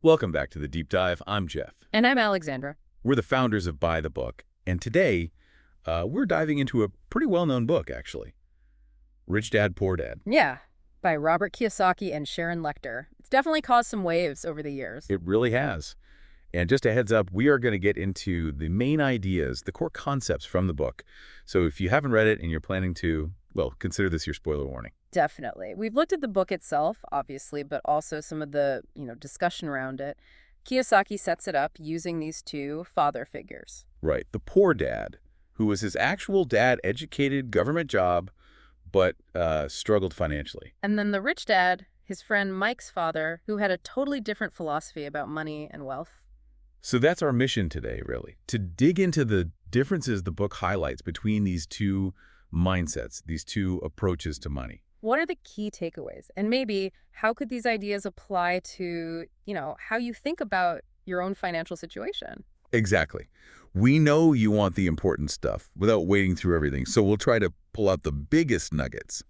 Welcome back to the Deep Dive. I'm Jeff. And I'm Alexandra. We're the founders of Buy the Book, and today we're diving into a pretty well-known book, actually. Rich Dad, Poor Dad. Yeah, by Robert Kiyosaki and Sharon Lechter. It's definitely caused some waves over the years. It really has. And just a heads up, we are going to get into the main ideas, the core concepts from the book. So if you haven't read it and you're planning to, well, consider this your spoiler warning. Definitely. We've looked at the book itself, obviously, but also some of the, discussion around it. Kiyosaki sets it up using these two father figures. Right. The poor dad, who was his actual dad, educated, government job, but struggled financially. And then the rich dad, his friend Mike's father, who had a totally different philosophy about money and wealth. So that's our mission today, really, to dig into the differences the book highlights between these two mindsets, these two approaches to money. What are the key takeaways? And maybe how could these ideas apply to, how you think about your own financial situation? Exactly. We know you want the important stuff without wading through everything, so we'll try to pull out the biggest nuggets.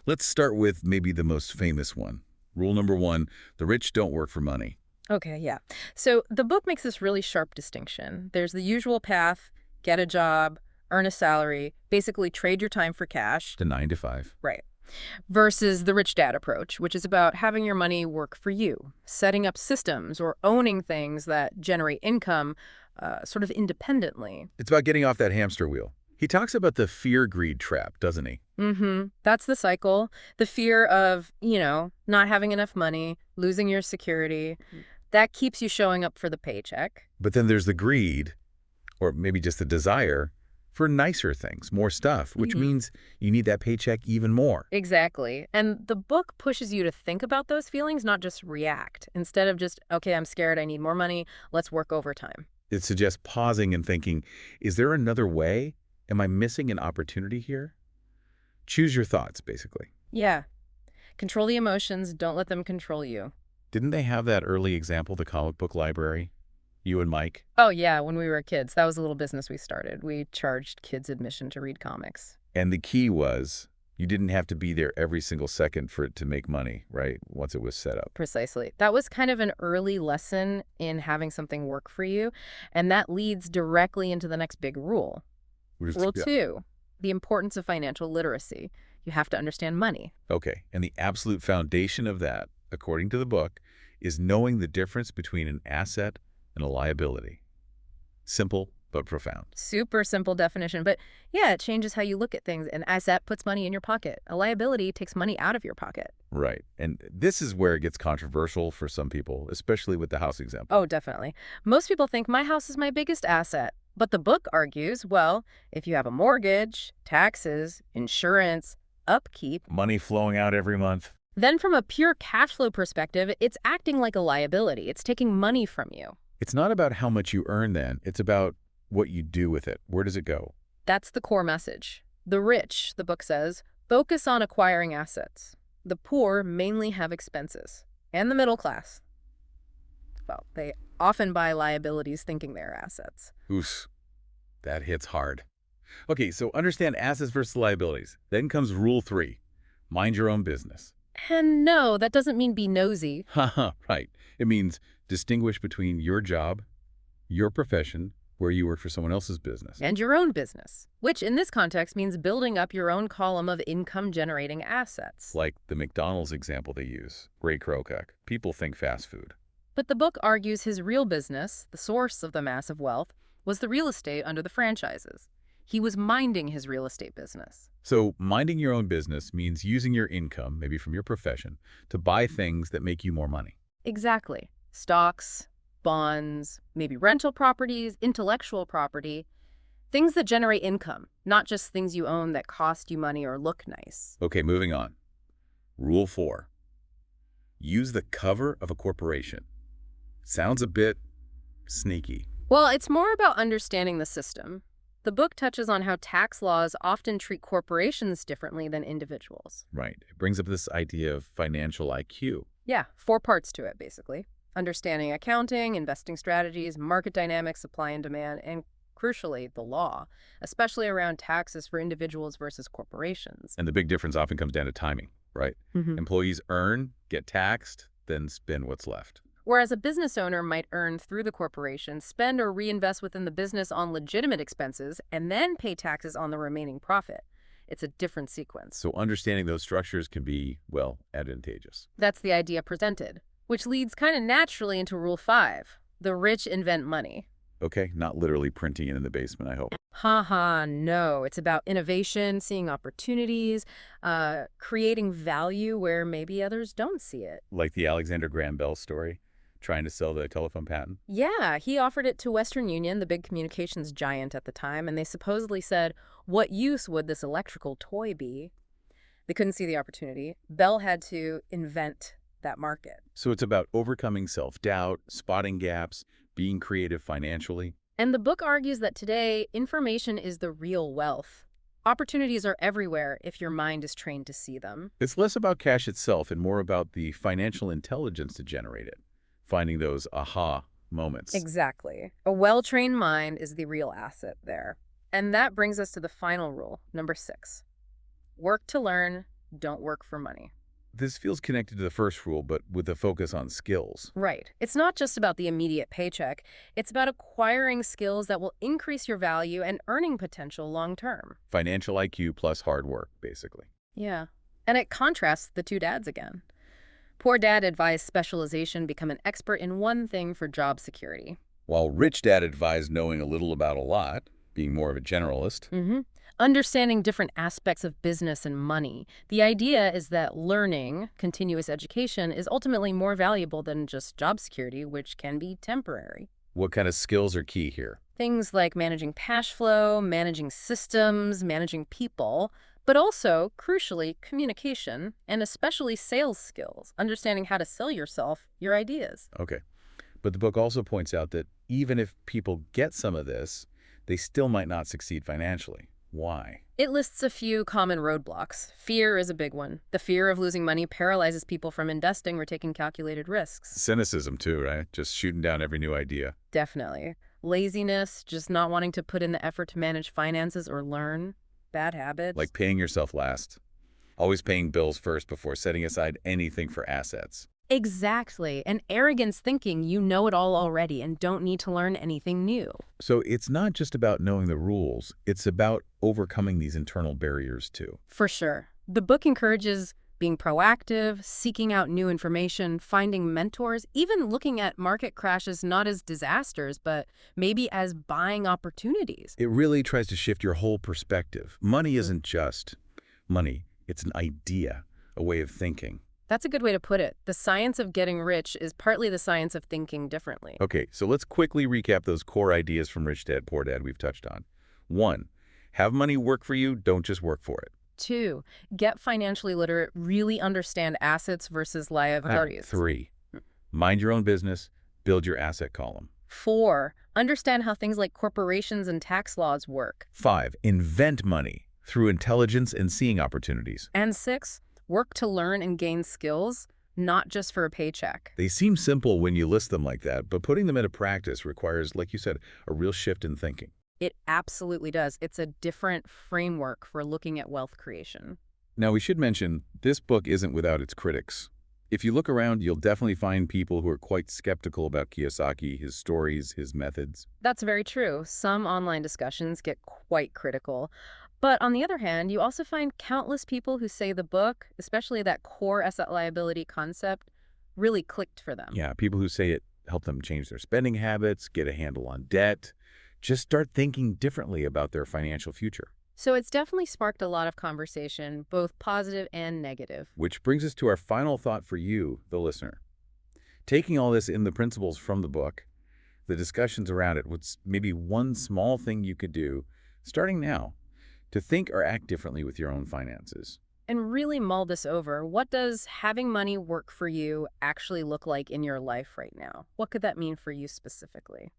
Let's start with maybe the most famous one. Rule number 1, the rich don't work for money. Okay, yeah. So the book makes this really sharp distinction. There's the usual path: get a job, earn a salary, basically trade your time for cash. The 9 to 5. Right. Versus the rich dad approach, which is about having your money work for you, setting up systems or owning things that generate income sort of independently. It's about getting off that hamster wheel. He talks about the fear-greed trap, doesn't he? Mm-hmm. That's the cycle. The fear of, not having enough money, losing your security. That keeps you showing up for the paycheck. But then there's the greed, or maybe just the desire, for nicer things, more stuff, which means you need that paycheck even more. Exactly. And the book pushes you to think about those feelings, not just react. Instead of just, okay, I'm scared, I need more money, let's work overtime. It suggests pausing and thinking, is there another way? Am I missing an opportunity here? Choose your thoughts, basically. Yeah. Control the emotions, don't let them control you. Didn't they have that early example, the comic book library? You and Mike? Oh, yeah, when we were kids. That was a little business we started. We charged kids admission to read comics. And the key was you didn't have to be there every single second for it to make money, right? Once it was set up. Precisely. That was kind of an early lesson in having something work for you. And that leads directly into the next big rule. Rule 2, the importance of financial literacy. You have to understand money. Okay, and the absolute foundation of that, according to the book, is knowing the difference between an asset and a liability. Simple, but profound. Super simple definition, but yeah, it changes how you look at things. An asset puts money in your pocket. A liability takes money out of your pocket. Right, and this is where it gets controversial for some people, especially with the house example. Oh, definitely. Most people think my house is my biggest asset. But the book argues, well, if you have a mortgage, taxes, insurance, upkeep, Money flowing out every month. then from a pure cash flow perspective, it's acting like a liability. It's taking money from you. It's not about how much you earn then, it's about what you do with it. Where does it go? That's the core message. The rich, the book says, focus on acquiring assets. The poor mainly have expenses. And the middle class, well, they often buy liabilities thinking they're assets. Oof, that hits hard. Okay, so understand assets versus liabilities. Then comes rule 3, mind your own business. And no, that doesn't mean be nosy. Haha, right. It means distinguish between your job, your profession, where you work for someone else's business. And your own business, which in this context means building up your own column of income-generating assets. Like the McDonald's example they use, Ray Kroc. People think fast food. But the book argues his real business, the source of the massive wealth, was the real estate under the franchises. He was minding his real estate business. So minding your own business means using your income, maybe from your profession, to buy things that make you more money. Exactly. Stocks, bonds, maybe rental properties, intellectual property, things that generate income, not just things you own that cost you money or look nice. Okay, moving on. Rule 4. Use the cover of a corporation. Sounds a bit sneaky. Well, it's more about understanding the system. The book touches on how tax laws often treat corporations differently than individuals. Right. It brings up this idea of financial IQ. Yeah, 4 parts to it, basically. Understanding accounting, investing strategies, market dynamics, supply and demand, and crucially, the law, especially around taxes for individuals versus corporations. And the big difference often comes down to timing, right? Employees earn, get taxed, then spend what's left. Whereas a business owner might earn through the corporation, spend or reinvest within the business on legitimate expenses, and then pay taxes on the remaining profit. It's a different sequence. So understanding those structures can be, well, advantageous. That's the idea presented, which leads kind of naturally into Rule 5. The rich invent money. Okay, not literally printing it in the basement, I hope. No. It's about innovation, seeing opportunities, creating value where maybe others don't see it. Like the Alexander Graham Bell story, trying to sell the telephone patent. Yeah, he offered it to Western Union, the big communications giant at the time, and they supposedly said, "What use would this electrical toy be?" They couldn't see the opportunity. Bell had to invent that market. So it's about overcoming self-doubt, spotting gaps, being creative financially. And the book argues that today, information is the real wealth. Opportunities are everywhere if your mind is trained to see them. It's less about cash itself and more about the financial intelligence to generate it, finding those aha moments. Exactly. A well-trained mind is the real asset there. And that brings us to the final rule, number 6. Work to learn, don't work for money. This feels connected to the first rule, but with a focus on skills. Right. It's not just about the immediate paycheck. It's about acquiring skills that will increase your value and earning potential long-term. Financial IQ plus hard work, basically. Yeah. And it contrasts the two dads again. Poor dad advised specialization, become an expert in one thing for job security. While rich dad advised knowing a little about a lot, being more of a generalist. Understanding different aspects of business and money. The idea is that learning, continuous education, is ultimately more valuable than just job security, which can be temporary. What kind of skills are key here? Things like managing cash flow, managing systems, managing people, but also, crucially, communication, and especially sales skills, understanding how to sell yourself, your ideas. Okay. But the book also points out that even if people get some of this, they still might not succeed financially. Why? It lists a few common roadblocks. Fear is a big one. The fear of losing money paralyzes people from investing or taking calculated risks. Cynicism too, right? Just shooting down every new idea. Definitely. Laziness, just not wanting to put in the effort to manage finances or learn. Bad habits. Like paying yourself last. Always paying bills first before setting aside anything for assets. Exactly. And arrogance thinking you know it all already and don't need to learn anything new. So it's not just about knowing the rules, it's about overcoming these internal barriers too. For sure. The book encourages being proactive, seeking out new information, finding mentors, even looking at market crashes not as disasters, but maybe as buying opportunities. It really tries to shift your whole perspective. Money isn't just money, it's an idea, a way of thinking. That's a good way to put it. The science of getting rich is partly the science of thinking differently. Okay, so let's quickly recap those core ideas from Rich Dad, Poor Dad we've touched on. 1, have money work for you, don't just work for it. 2, get financially literate, really understand assets versus liabilities. 3, mind your own business, build your asset column. 4, understand how things like corporations and tax laws work. 5, invent money through intelligence and seeing opportunities. And 6, work to learn and gain skills, not just for a paycheck. They seem simple when you list them like that, but putting them into practice requires, like you said, a real shift in thinking. It absolutely does. It's a different framework for looking at wealth creation. Now, we should mention, this book isn't without its critics. If you look around, you'll definitely find people who are quite skeptical about Kiyosaki, his stories, his methods. That's very true. Some online discussions get quite critical. But on the other hand, you also find countless people who say the book, especially that core asset liability concept, really clicked for them. Yeah, people who say it helped them change their spending habits, get a handle on debt, just start thinking differently about their financial future. So it's definitely sparked a lot of conversation, both positive and negative. Which brings us to our final thought for you, the listener. Taking all this in the principles from the book, the discussions around it, what's maybe one small thing you could do, starting now, to think or act differently with your own finances. And really mull this over. What does having money work for you actually look like in your life right now? What could that mean for you specifically?